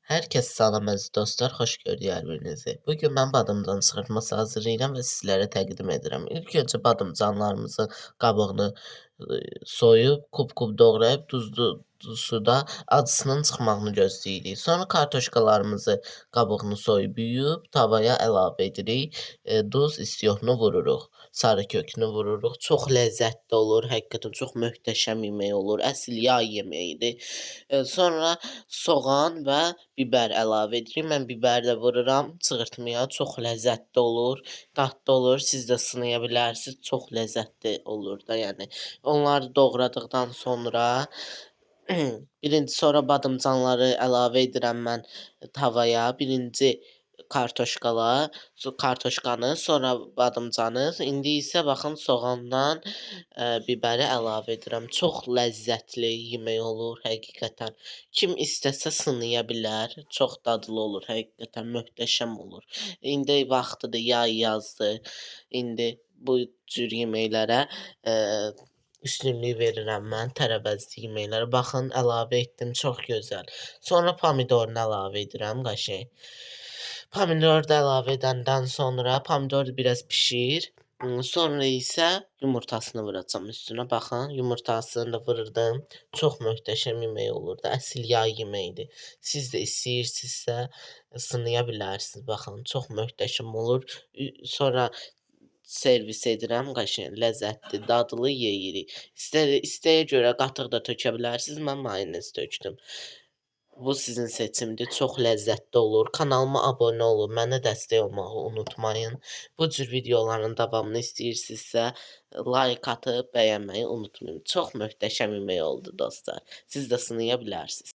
Hər kəs salam əziz dostlar, xoş gördük hər birinizi. Bugün mən badımcan çıxartması hazırlayıram və sizlərə təqdim edirəm. İlk öncə badımcanlarımızın qabığını soyub, kub-kub doğrayıb duzlu suda acısının çıxmağını gözləyirik. Sonra kartoşkalarımızı qabığını soyub yuyub tavaya əlavə edirik. Duz istiotunu vururuq. Sarı kökünü vururuq. Çox ləzzətli olur. Həqiqətən çox möhtəşəm yemək olur. Əsl yay yeməyidir. Sonra soğan və bibər əlavə edirik. Mən bibər də vururam çığırtmaya. Çox ləzzətli olur, dadlı olur. Siz də sınaya bilərsiniz. Çox ləzzətli olur da, yəni. Onları doğradıqdan sonra sonra badımcanları əlavə edirəm mən tavaya. Birinci kartoşkanı, sonra badımcanı. İndi isə baxın soğandan bibəri əlavə edirəm. Çox ləzzətli yemək olur həqiqətən. Kim istəsə sınaya bilər. Çox dadlı olur həqiqətən, möhtəşəm olur. İndi vaxtıdır, yay yazdır. İndi bu cür yeməklərə üstünlük verirəm mən, tərəvəzli yeməklərə. Baxın, əlavə etdim, çox gözəl. Sonra pomidorunu əlavə edirəm qəşəng. Pomidoru da əlavə edəndən sonra pomidor biraz bişir. Sonra isə yumurtasını vuracam üstünə. Baxın, yumurtasını da vururdum. Çox möhtəşəm yemək olur da. Əsl yay yeməyidir. Siz də istəyirsinizsə sınaya bilərsiniz. Baxın, çox möhtəşəm olur. Sonra servis edirəm, qəşəng, ləzzətli, dadlı yeyirik. İstəyə görə qatıq da tökə bilərsiniz. Mən mayonez tökdüm. Bu sizin seçimdir. Çox ləzzətli olur. Kanalıma abunə olun, mənə dəstək olmağı unutmayın. Bu cür videoların davamını istəyirsinizsə like atıb bəyənməyi unutmayın. Çox möhtəşəm yemək oldu dostlar. Siz də sınaya bilərsiniz.